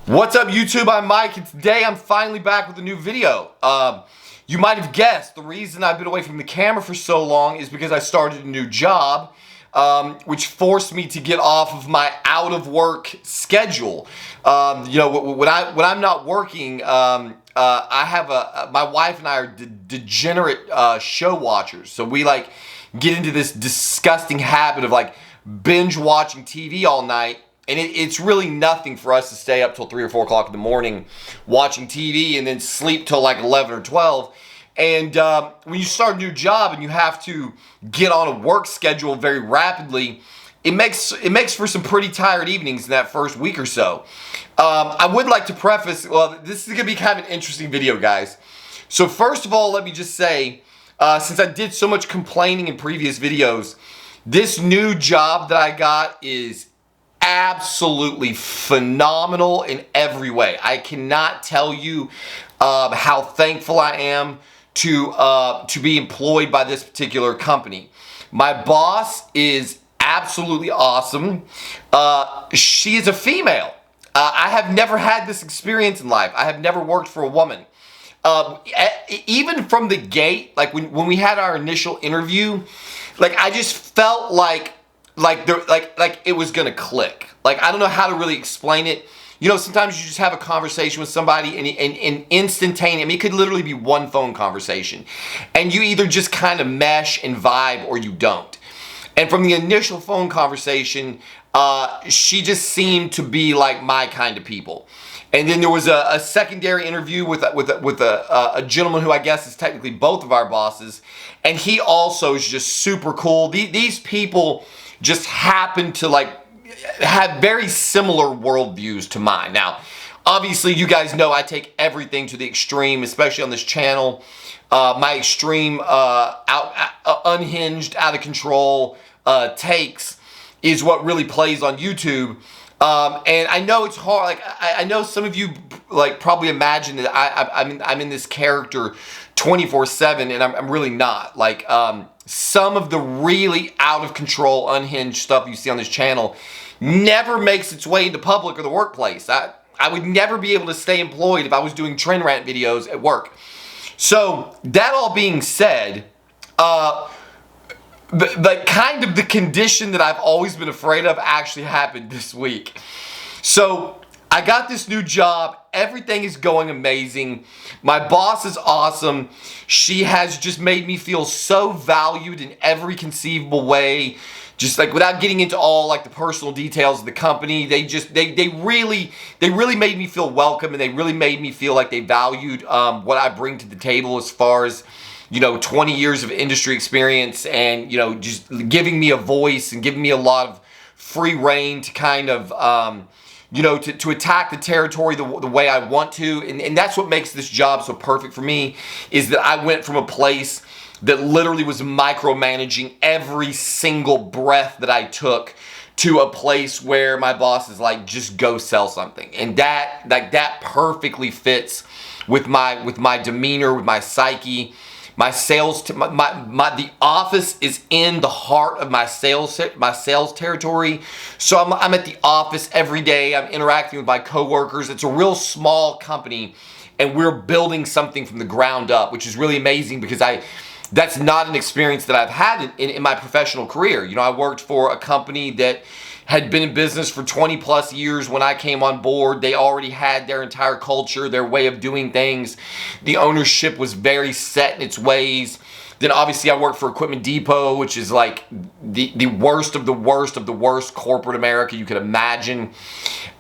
What's up, YouTube? I'm Mike, and today I'm finally back with a new video. You might have guessed the reason I've been away from the camera for so long is because I started a new job, which forced me to get off of my out-of-work schedule. When I'm not working, I have my wife and I are degenerate show watchers. So we get into this disgusting habit of binge watching TV all night. And it's really nothing for us to stay up till 3 or 4 o'clock in the morning watching TV and then sleep till 11 or 12. And when you start a new job and you have to get on a work schedule very rapidly, it makes for some pretty tired evenings in that first week or so. I would like to preface, well, this is going to be kind of an interesting video, guys. So first of all, let me just say, since I did so much complaining in previous videos, this new job that I got is absolutely phenomenal in every way. I cannot tell you how thankful I am to be employed by this particular company. My boss is absolutely awesome. She is a female. I have never had this experience in life. I have never worked for a woman. Even from the gate, when we had our initial interview, I just felt like it was gonna click. I don't know how to really explain it. You know, sometimes you just have a conversation with somebody and instantaneous, I mean, it could literally be one phone conversation. And you either just kind of mesh and vibe or you don't. And from the initial phone conversation, she just seemed to be like my kind of people. And then there was a secondary interview with a gentleman who I guess is technically both of our bosses. And he also is just super cool. These people just happen to have very similar worldviews to mine. Now, obviously, you guys know I take everything to the extreme, especially on this channel. My extreme, unhinged, out of control takes is what really plays on YouTube. And I know it's hard. I know some of you probably imagine that I'm in this character 24/7, and I'm really not. Some of the really out of control, unhinged stuff you see on this channel never makes its way into public or the workplace. I would never be able to stay employed if I was doing trend rant videos at work. So that all being said, the condition that I've always been afraid of actually happened this week. So I got this new job. Everything is going amazing. My boss is awesome. She has just made me feel so valued in every conceivable way. Just without getting into all the personal details of the company, they really made me feel welcome, and they really made me feel like they valued what I bring to the table as far as 20 years of industry experience, and just giving me a voice and giving me a lot of free reign to kind of to attack the territory the way I want to. And that's what makes this job so perfect for me, is that I went from a place that literally was micromanaging every single breath that I took to a place where my boss is just go sell something. And that perfectly fits with my demeanor, with my psyche. My sales, the office is in the heart of my sales territory. So I'm at the office every day. I'm interacting with my coworkers. It's a real small company, and we're building something from the ground up, which is really amazing because that's not an experience that I've had in my professional career. I worked for a company that had been in business for 20 plus years when I came on board. They already had their entire culture, their way of doing things. The ownership was very set in its ways. Then obviously I worked for Equipment Depot, which is the worst of the worst of the worst corporate America you could imagine.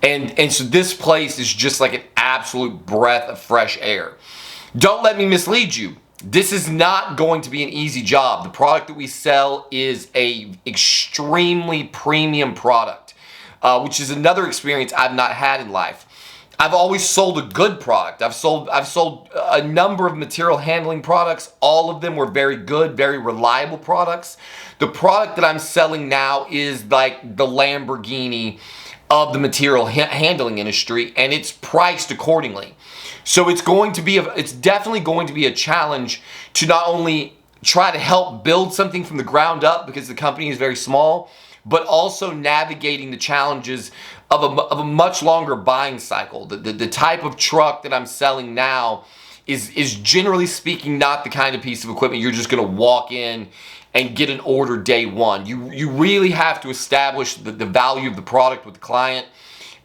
And so this place is just an absolute breath of fresh air. Don't let me mislead you. This is not going to be an easy job. The product that we sell is a extremely premium product, which is another experience I've not had in life. I've always sold a good product. I've sold a number of material handling products. All of them were very good, very reliable products. The product that I'm selling now is the Lamborghini of the material handling industry, and it's priced accordingly. So it's definitely going to be a challenge to not only try to help build something from the ground up because the company is very small, but also navigating the challenges of a much longer buying cycle. The type of truck that I'm selling now is generally speaking not the kind of piece of equipment you're just going to walk in and get an order day one. You really have to establish the value of the product with the client,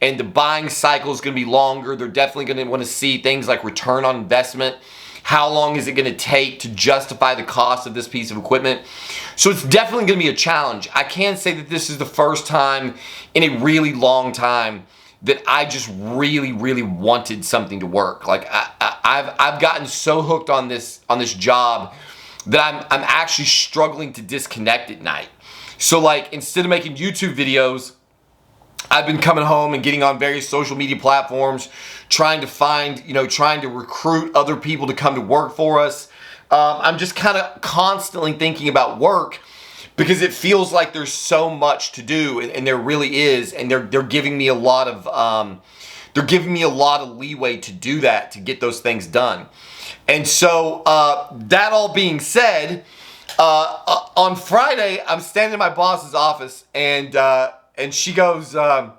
and the buying cycle is going to be longer. They're definitely going to want to see things like return on investment. How long is it going to take to justify the cost of this piece of equipment? So it's definitely going to be a challenge. I can say that this is the first time in a really long time that I just really, really wanted something to work. Like I've gotten so hooked on this job that I'm actually struggling to disconnect at night. So like instead of making YouTube videos, I've been coming home and getting on various social media platforms, trying to recruit other people to come to work for us. I'm just kind of constantly thinking about work because it feels like there's so much to do, and there really is, and they're giving me a lot of leeway to do that, to get those things done. And so that all being said, on Friday I'm standing in my boss's office, and she goes, I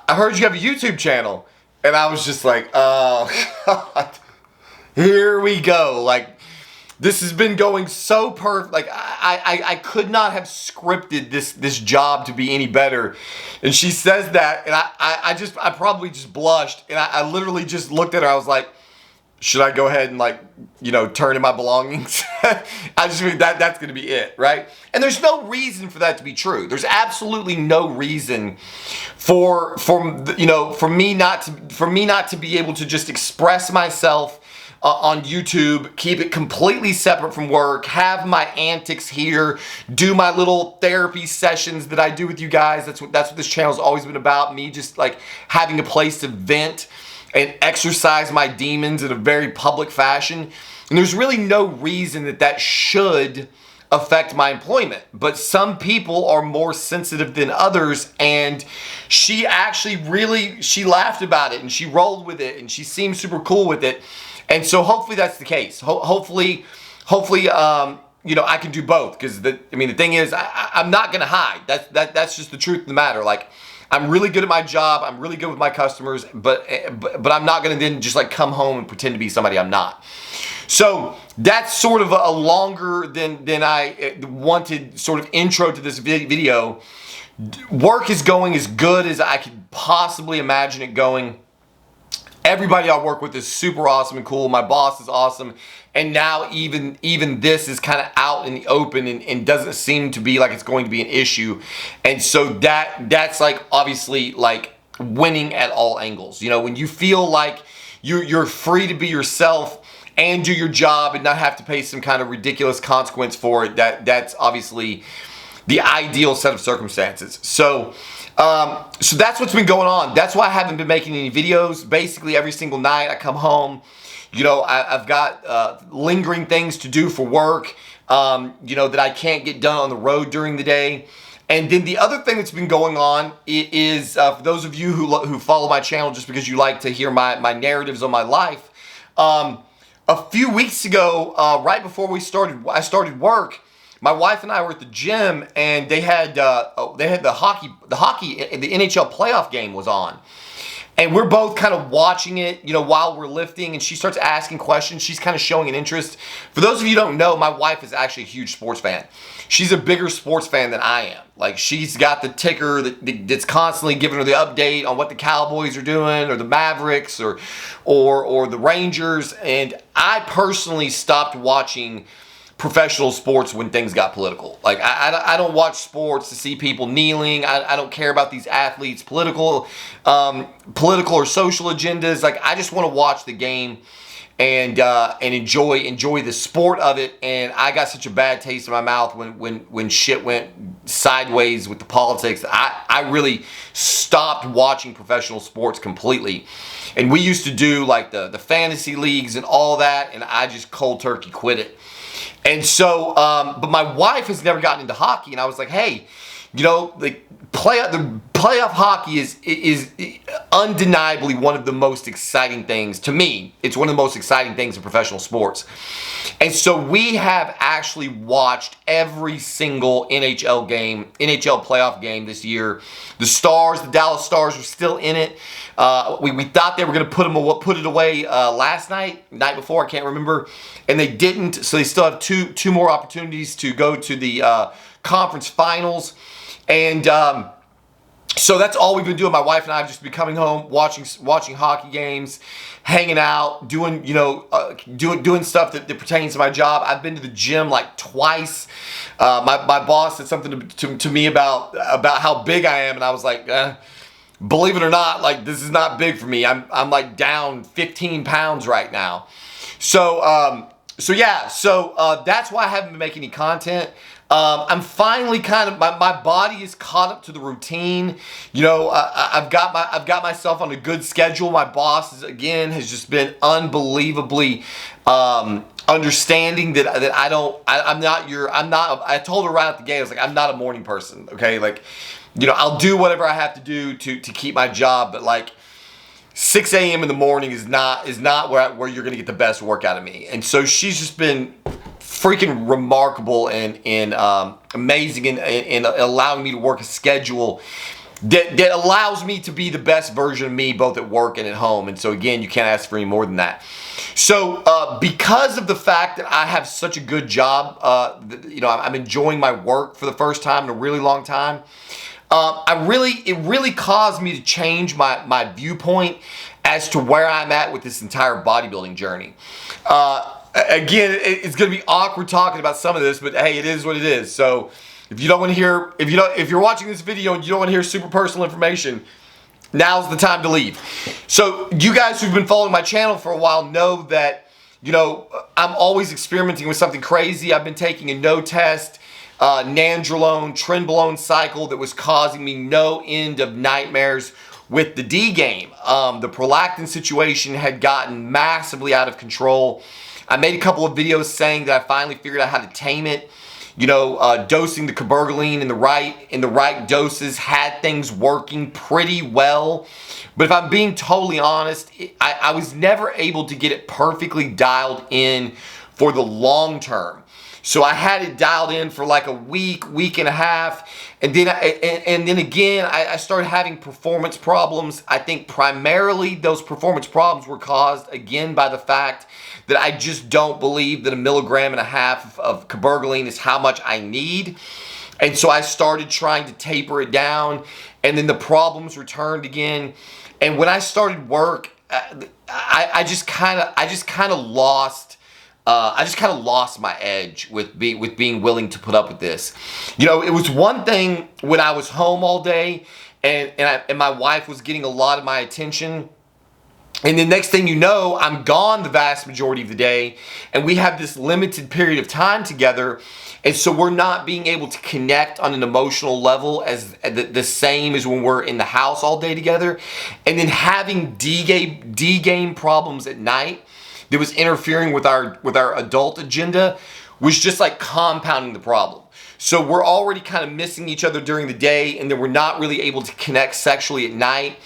heard you have a YouTube channel. And I was just like, oh, God, here we go. Like, this has been going so perfect. Like, I could not have scripted this job to be any better. And she says that, and I probably just blushed. And I literally just looked at her. I was like, should I go ahead and turn in my belongings? I just think that's going to be it, right? And there's no reason for that to be true. There's absolutely no reason for me not to be able to just express myself on YouTube, keep it completely separate from work, have my antics here, do my little therapy sessions that I do with you guys. That's what this channel's always been about. Me just like having a place to vent and exercise my demons in a very public fashion. And there's really no reason that should affect my employment. But some people are more sensitive than others, and she actually she laughed about it and she rolled with it and she seemed super cool with it. And so hopefully that's the case. Hopefully, I can do both, because the thing is, I'm not gonna hide. That's just the truth of the matter. Like, I'm really good at my job. I'm really good with my customers, but I'm not going to then just like come home and pretend to be somebody I'm not. So that's sort of a longer than I wanted sort of intro to this video. Work is going as good as I could possibly imagine it going. Everybody I work with is super awesome and cool. My boss is awesome. And now even this is kind of out in the open and doesn't seem to be like it's going to be an issue. And so that's like obviously like winning at all angles. When you feel like you're free to be yourself and do your job and not have to pay some kind of ridiculous consequence for it, that's obviously the ideal set of circumstances. So that's what's been going on. That's why I haven't been making any videos. Basically every single night I come home, I've got lingering things to do for work, that I can't get done on the road during the day. And then the other thing that's been going on is for those of you who follow my channel just because you like to hear my narratives on my life, a few weeks ago, right before I started work, my wife and I were at the gym, and they had the hockey, the NHL playoff game was on. And we're both kind of watching it, while we're lifting, and she starts asking questions. She's kind of showing an interest. For those of you who don't know, my wife is actually a huge sports fan. She's a bigger sports fan than I am. Like, she's got the ticker that's constantly giving her the update on what the Cowboys are doing, or the Mavericks, or the Rangers. And I personally stopped watching professional sports when things got political. Like, I don't watch sports to see people kneeling. I don't care about these athletes' political or social agendas. Like, I just want to watch the game and enjoy the sport of it. And I got such a bad taste in my mouth when shit went sideways with the politics. I really stopped watching professional sports completely. And we used to do like the fantasy leagues and all that, and I just cold turkey quit it. And so, but my wife has never gotten into hockey, and I was like, hey, the playoff hockey is undeniably one of the most exciting things to me. It's one of the most exciting things in professional sports. And so we have actually watched every single NHL game, NHL playoff game this year. The Dallas Stars are still in it. We thought they were going to put it away last night before, I can't remember, and they didn't. So they still have two more opportunities to go to the conference finals. And so that's all we've been doing. My wife and I have just been coming home, watching hockey games, hanging out, doing doing stuff that pertains to my job. I've been to the gym like twice. My boss said something to me about how big I am, and I was like, believe it or not, like this is not big for me. I'm like down 15 pounds right now. So that's why I haven't been making any content. I'm finally kind of, my body is caught up to the routine. I've got myself on a good schedule. My boss has just been unbelievably understanding that I told her right out the gate, I was like, I'm not a morning person. Okay. Like, I'll do whatever I have to do to keep my job, but like 6 a.m. in the morning is not where you're going to get the best work out of me. And so she's just been freaking remarkable and amazing in allowing me to work a schedule that allows me to be the best version of me, both at work and at home. And so again, you can't ask for any more than that. So because of the fact that I have such a good job, I'm enjoying my work for the first time in a really long time. It really caused me to change my viewpoint as to where I'm at with this entire bodybuilding journey. Again, it's going to be awkward talking about some of this, but hey, it is what it is. So if you don't want to hear, if you're watching this video and you don't want to hear super personal information, now's the time to leave. So you guys who've been following my channel for a while know that, I'm always experimenting with something crazy. I've been taking a no test, nandrolone, trenbolone cycle that was causing me no end of nightmares with the D game. The prolactin situation had gotten massively out of control. I made a couple of videos saying that I finally figured out how to tame it. Dosing the cabergoline in the right doses had things working pretty well. But if I'm being totally honest, I was never able to get it perfectly dialed in for the long term. So I had it dialed in for like a week and a half, and then I started having performance problems. I think primarily those performance problems were caused again by the fact that I just don't believe that 1.5 milligrams of cabergoline is how much I need. And so I started trying to taper it down, and then the problems returned again. And when I started work, I just kind of lost my edge with being willing to put up with this. It was one thing when I was home all day and my wife was getting a lot of my attention. And the next thing you know, I'm gone the vast majority of the day, and we have this limited period of time together, and so we're not being able to connect on an emotional level as the same as when we're in the house all day together. And then having D game problems at night that was interfering with our adult agenda was just like compounding the problem. So we're already kind of missing each other during the day, and then we're not really able to connect sexually at night.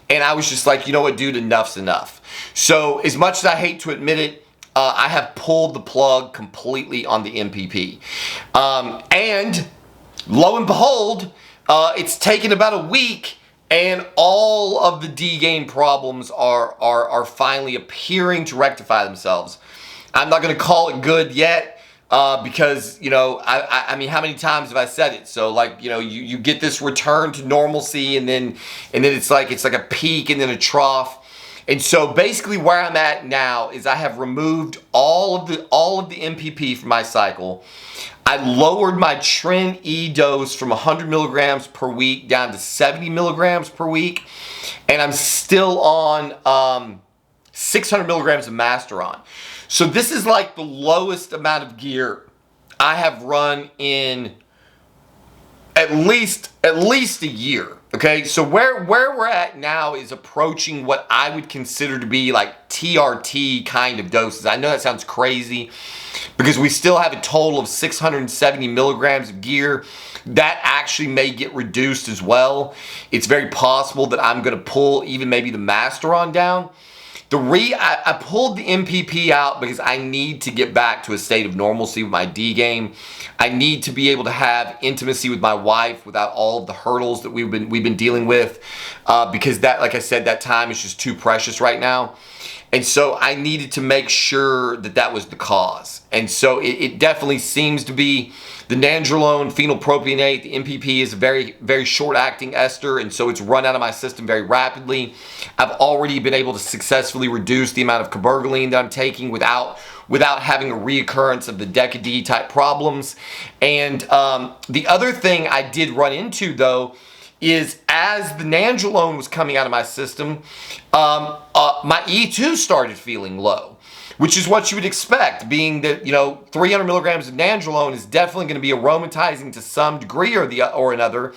And I was just like, you know what, dude, enough's enough. So as much as I hate to admit it, I have pulled the plug completely on the MPP. And lo and behold, it's taken about a week, and all of the D game problems are finally appearing to rectify themselves. I'm not going to call it good yet. Because, I mean, how many times have I said it? So like, you get this return to normalcy, and then it's like a peak and then a trough. And so basically where I'm at now is I have removed all of the MPP from my cycle. I lowered my Tren E dose from 100 milligrams per week down to 70 milligrams per week. And I'm still on 600 milligrams of Masteron. So this is like the lowest amount of gear I have run in at least a year. Okay, so where we're at now is approaching what I would consider to be like TRT kind of doses. I know that sounds crazy because we still have a total of 670 milligrams of gear. That actually may get reduced as well. It's very possible that I'm going to pull even maybe the Masteron down. I pulled the MPP out because I need to get back to a state of normalcy with my D game. I need to be able to have intimacy with my wife without all of the hurdles that we've been dealing with, because that, like I said, that time is just too precious right now. And so I needed to make sure that that was the cause. And so it definitely seems to be the nandrolone phenylpropionate. The MPP is a very, very short-acting ester, and so it's run out of my system very rapidly. I've already been able to successfully reduce the amount of cabergoline that I'm taking without having a reoccurrence of the Deca-D type problems. And the other thing I did run into, though, is as the nandrolone was coming out of my system, my E2 started feeling low, which is what you would expect, being that 300 milligrams of nandrolone is definitely going to be aromatizing to some degree or another.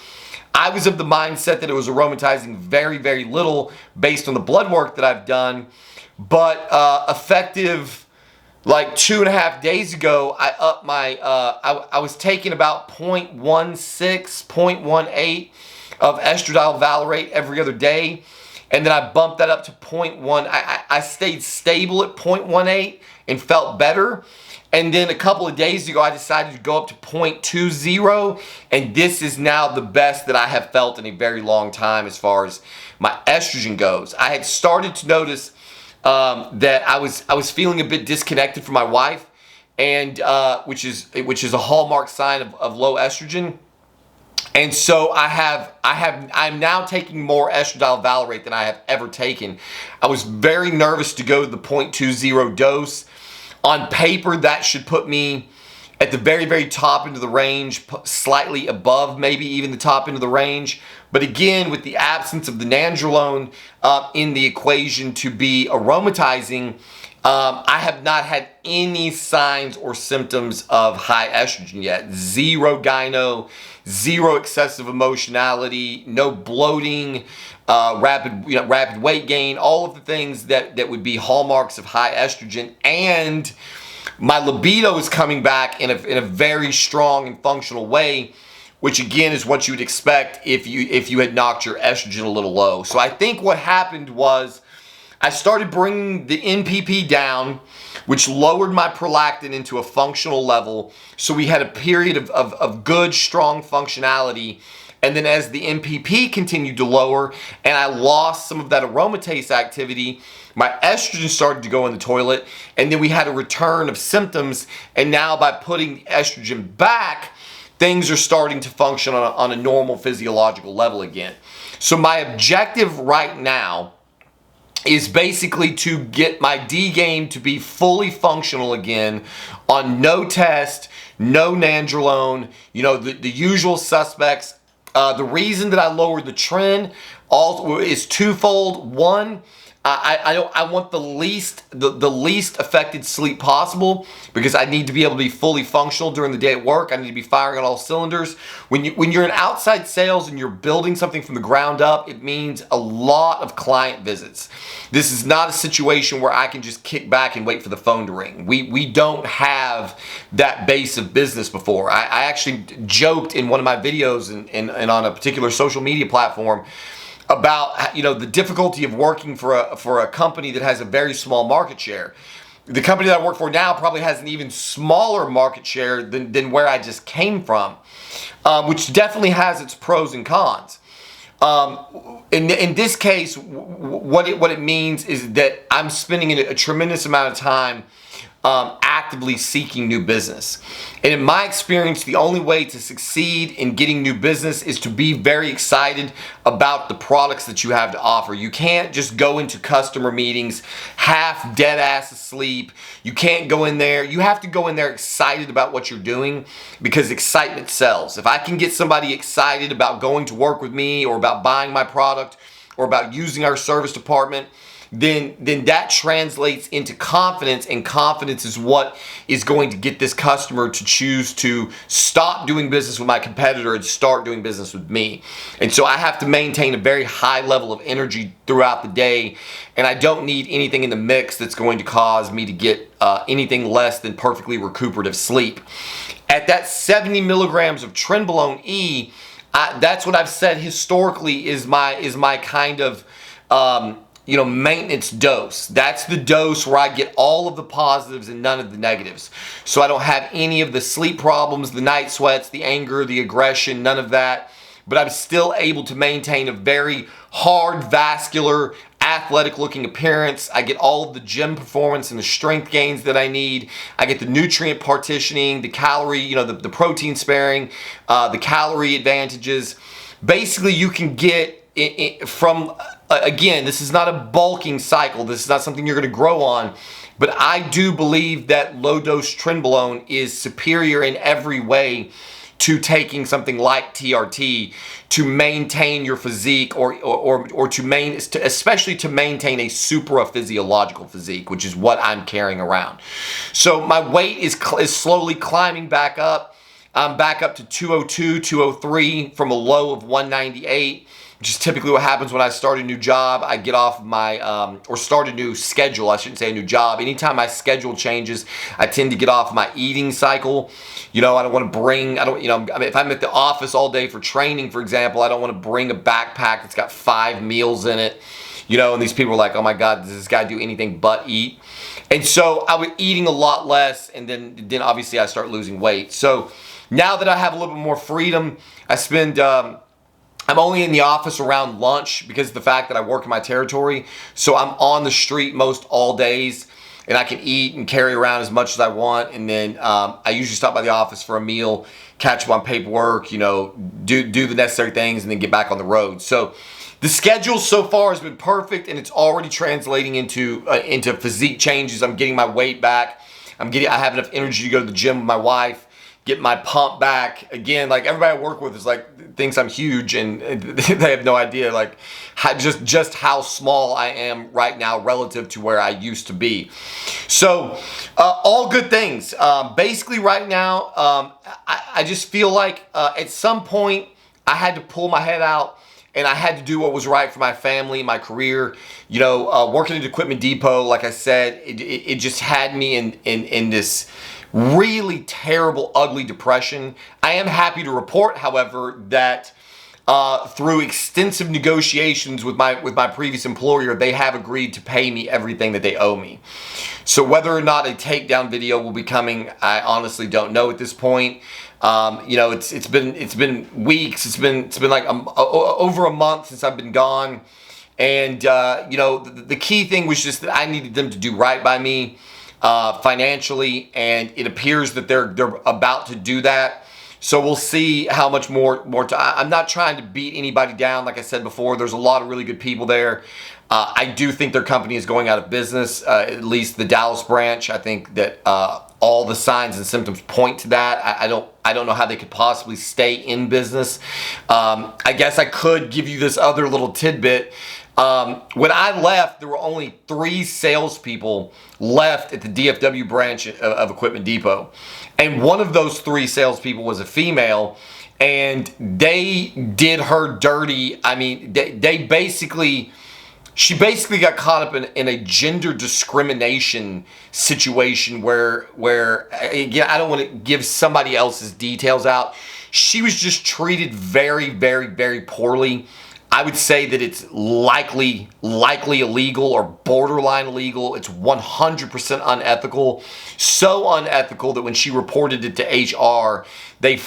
I was of the mindset that it was aromatizing very, very little based on the blood work that I've done, but effective like 2.5 days ago, I upped my, I was taking about 0.16, 0.18 of estradiol valerate every other day. And then I bumped that up to 0.1. I stayed stable at 0.18 and felt better. And then a couple of days ago, I decided to go up to 0.20. And this is now the best that I have felt in a very long time as far as my estrogen goes. I had started to notice that I was feeling a bit disconnected from my wife, and which is a hallmark sign of low estrogen. And so I'm now taking more estradiol valerate than I have ever taken. I was very nervous to go to the 0.20 dose. On paper, that should put me at the very, very top end of the range, slightly above maybe even the top end of the range. But again, with the absence of the nandrolone in the equation to be aromatizing, I have not had any signs or symptoms of high estrogen yet. Zero gyno, zero excessive emotionality, no bloating, rapid weight gain, all of the things that would be hallmarks of high estrogen. And my libido is coming back in a very strong and functional way, which again is what you would expect if you had knocked your estrogen a little low. So I think what happened was I started bringing the NPP down, which lowered my prolactin into a functional level. So we had a period of good, strong functionality. And then as the NPP continued to lower and I lost some of that aromatase activity, my estrogen started to go in the toilet. And then we had a return of symptoms. And now by putting estrogen back, things are starting to function on a normal physiological level again. So my objective right now is basically to get my D game to be fully functional again on no test, no nandrolone, the usual suspects. The reason that I lowered the trend is twofold. One, I want the least affected sleep possible because I need to be able to be fully functional during the day at work. I need to be firing on all cylinders. When you're in outside sales and you're building something from the ground up, it means a lot of client visits. This is not a situation where I can just kick back and wait for the phone to ring. We don't have that base of business before. I actually joked in one of my videos and on a particular social media platform about the difficulty of working for a company that has a very small market share. The company that I work for now probably has an even smaller market share than where I just came from, which definitely has its pros and cons. In this case, what it means is that I'm spending a tremendous amount of time actively seeking new business. And in my experience, the only way to succeed in getting new business is to be very excited about the products that you have to offer. You can't just go into customer meetings half dead ass asleep. You can't go in there. You have to go in there excited about what you're doing because excitement sells. If I can get somebody excited about going to work with me or about buying my product or about using our service department, then that translates into confidence, and confidence is what is going to get this customer to choose to stop doing business with my competitor and start doing business with me. And so I have to maintain a very high level of energy throughout the day, and I don't need anything in the mix that's going to cause me to get anything less than perfectly recuperative sleep. At that 70 milligrams of Trenbolone E, that's what I've said historically is my kind of maintenance dose. That's the dose where I get all of the positives and none of the negatives. So I don't have any of the sleep problems, the night sweats, the anger, the aggression, none of that. But I'm still able to maintain a very hard, vascular, athletic looking appearance. I get all of the gym performance and the strength gains that I need. I get the nutrient partitioning, the calorie, the protein sparing, the calorie advantages. Basically, you can get from, again, this is not a bulking cycle. This is not something you're going to grow on. But I do believe that low dose Trenbolone is superior in every way to taking something like TRT to maintain your physique especially to maintain a supraphysiological physique, which is what I'm carrying around. So my weight is slowly climbing back up. I'm back up to 202, 203 from a low of 198. Which is typically what happens when I start a new job. I get off my, or start a new schedule. I shouldn't say a new job. Anytime my schedule changes, I tend to get off my eating cycle. I don't want to bring, if I'm at the office all day for training, for example, I don't want to bring a backpack that's got 5 meals in it. And these people are like, oh my God, does this guy do anything but eat? And so I was eating a lot less, and then obviously I start losing weight. So now that I have a little bit more freedom, I'm only in the office around lunch because of the fact that I work in my territory. So I'm on the street most all days, and I can eat and carry around as much as I want. And then I usually stop by the office for a meal, catch up on paperwork, do the necessary things, and then get back on the road. So the schedule so far has been perfect, and it's already translating into physique changes. I'm getting my weight back. I have enough energy to go to the gym with my wife, get my pump back. Again, like everybody I work with is like thinks I'm huge, and they have no idea like just how small I am right now relative to where I used to be. So all good things. Basically right now, I just feel like at some point I had to pull my head out, and I had to do what was right for my family, my career. Working at Equipment Depot, like I said, it just had me in this really terrible, ugly depression. I am happy to report, however, that through extensive negotiations with my previous employer, they have agreed to pay me everything that they owe me. So whether or not a takedown video will be coming, I honestly don't know at this point. It's been weeks. It's been like over a month since I've been gone, and the key thing was just that I needed them to do right by me financially, and it appears that they're about to do that. So we'll see how much more I'm not trying to beat anybody down. Like I said before, there's a lot of really good people there. I do think their company is going out of business, at least the Dallas branch. I think that all the signs and symptoms point to that. I don't know how they could possibly stay in business. I guess I could give you this other little tidbit. When I left, there were only 3 salespeople left at the DFW branch of Equipment Depot. And one of those 3 salespeople was a female, and they did her dirty. I mean, she basically got caught up in a gender discrimination situation where again, I don't want to give somebody else's details out. She was just treated very, very, very poorly. I would say that it's likely illegal or borderline illegal. It's 100% unethical. So unethical that when she reported it to HR, they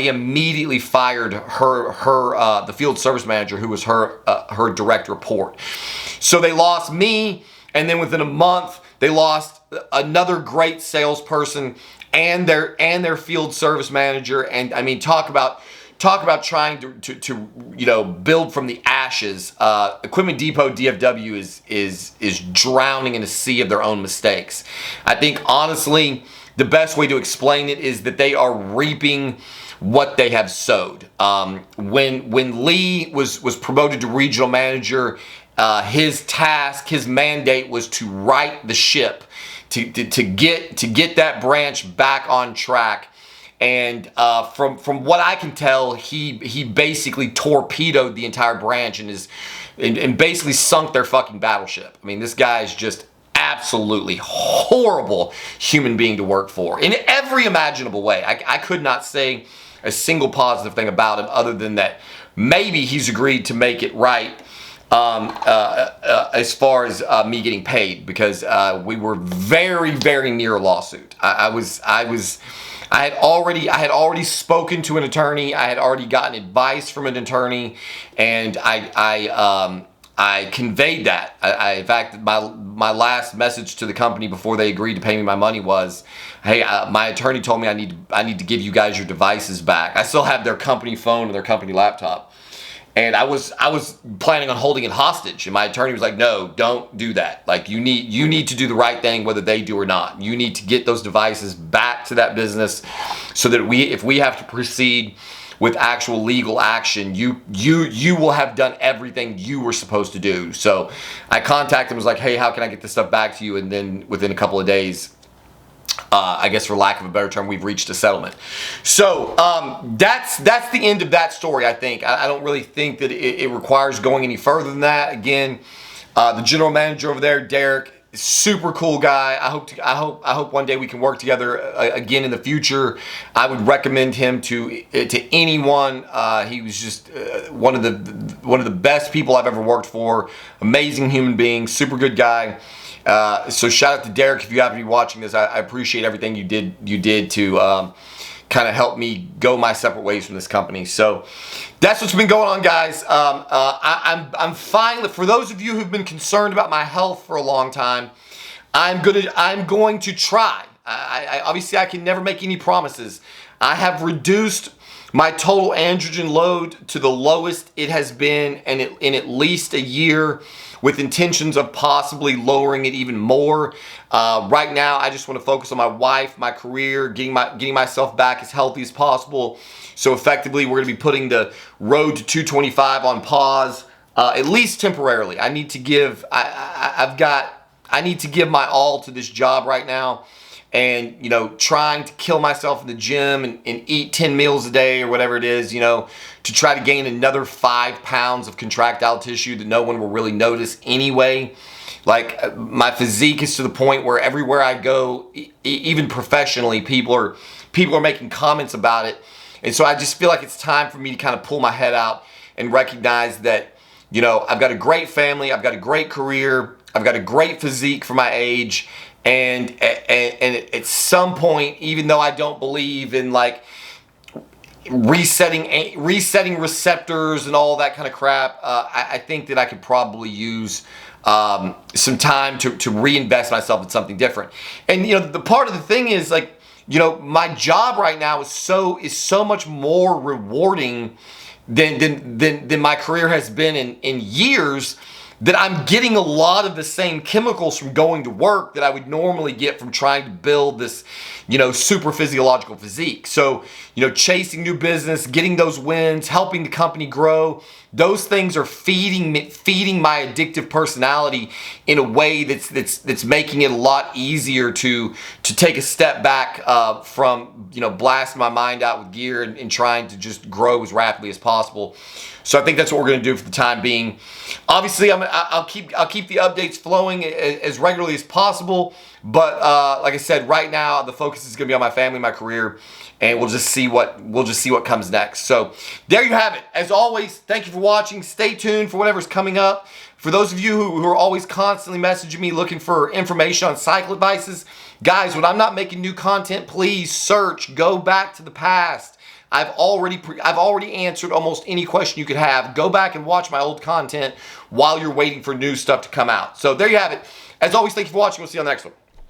immediately fired her the field service manager, who was her direct report. So they lost me, and then within a month they lost another great salesperson and their field service manager. And I mean, talk about trying to build from the ashes. Equipment Depot DFW is drowning in a sea of their own mistakes. I think honestly, the best way to explain it is that they are reaping what they have sowed. When Lee was promoted to regional manager his task, his mandate was to right the ship, to get that branch back on track. And from what I can tell, he basically torpedoed the entire branch and basically sunk their fucking battleship. I mean, this guy is just absolutely horrible human being to work for in every imaginable way. I could not say a single positive thing about him other than that maybe he's agreed to make it right as far as me getting paid, because we were very, very near a lawsuit. I had already spoken to an attorney. I had already gotten advice from an attorney, and I conveyed that. In fact, my last message to the company before they agreed to pay me my money was, "Hey, my attorney told me I need to give you guys your devices back." I still have their company phone and their company laptop. And I was planning on holding it hostage, and my attorney was like, "No, don't do that. Like, you need to do the right thing, whether they do or not. You need to get those devices back to that business, so that if we have to proceed with actual legal action, you will have done everything you were supposed to do." So I contacted him, was like, "Hey, how can I get this stuff back to you?" And then within a couple of days, I guess for lack of a better term, we've reached a settlement. So that's the end of that story. I think I don't really think that it requires going any further than that. Again, the general manager over there, Derek, super cool guy. I hope one day we can work together again in the future. I would recommend him to anyone. He was just one of the best people I've ever worked for. Amazing human being, super good guy. So shout out to Derek if you happen to be watching this. I appreciate everything you did to kind of help me go my separate ways from this company. So that's what's been going on, guys. I'm finally, for those of you who've been concerned about my health for a long time, I'm going to try. Obviously I can never make any promises. I have reduced my total androgen load to the lowest it has been in at least a year, with intentions of possibly lowering it even more. Right now, I just want to focus on my wife, my career, getting myself back as healthy as possible. So effectively, we're going to be putting the road to 225 on pause, at least temporarily. I need to give I need to give my all to this job right now. And, trying to kill myself in the gym and eat 10 meals a day or whatever it is, to try to gain another 5 pounds of contractile tissue that no one will really notice anyway. Like, my physique is to the point where everywhere I go, even professionally, people are making comments about it. And so I just feel like it's time for me to kind of pull my head out and recognize that, I've got a great family, I've got a great career, I've got a great physique for my age. And at some point, even though I don't believe in like resetting receptors and all that kind of crap, I think that I could probably use some time to reinvest myself in something different. And the part of the thing is, like, my job right now is so much more rewarding than my career has been in years, that I'm getting a lot of the same chemicals from going to work that I would normally get from trying to build this, super physiological physique. So, chasing new business, getting those wins, helping the company grow, those things are feeding my addictive personality in a way that's making it a lot easier to take a step back from, blasting my mind out with gear and trying to just grow as rapidly as possible. So I think that's what we're going to do for the time being. Obviously, I'll keep the updates flowing as regularly as possible. But like I said, right now the focus is going to be on my family, my career, and we'll just see what comes next. So there you have it. As always, thank you for watching. Stay tuned for whatever's coming up. For those of you who are always constantly messaging me looking for information on cycle advices, guys, when I'm not making new content, please search. Go back to the past. I've already answered almost any question you could have. Go back and watch my old content while you're waiting for new stuff to come out. So there you have it. As always, thank you for watching. We'll see you on the next one.